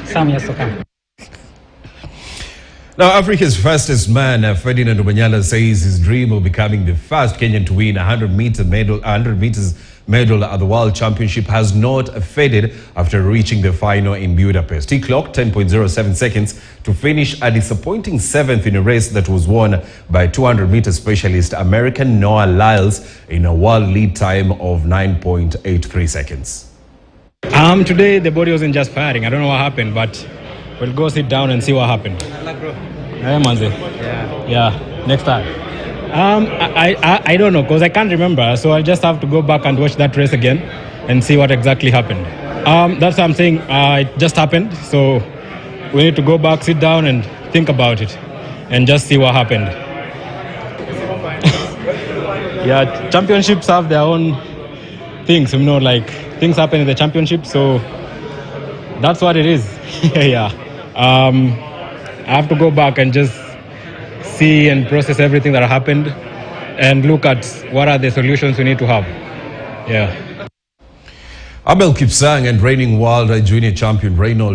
some years to come. Now, Africa's fastest man, Ferdinand Omanyala, says his dream of becoming the first Kenyan to win a 100 meters medal at the World Championship has not faded after reaching the final in Budapest. He clocked 10.07 seconds to finish a disappointing 7th in a race that was won by 200-meter specialist American Noah Lyles in a world lead time of 9.83 seconds. Today the body wasn't just firing. I don't know what happened, but we'll go sit down and see what happened. Hey, Manze. Yeah. Next time. I don't know, because I can't remember, so I'll just have to go back and watch that race again and see what exactly happened. That's what I'm saying. It just happened, so we need to go back, sit down and think about it and just see what happened. Yeah, championships have their own things, you know, like things happen in the championship, so that's what it is. Yeah. I have to go back and just see and process everything that happened and look at what are the solutions we need to have. Yeah. Abel Kipsang and reigning world junior champion Reynolds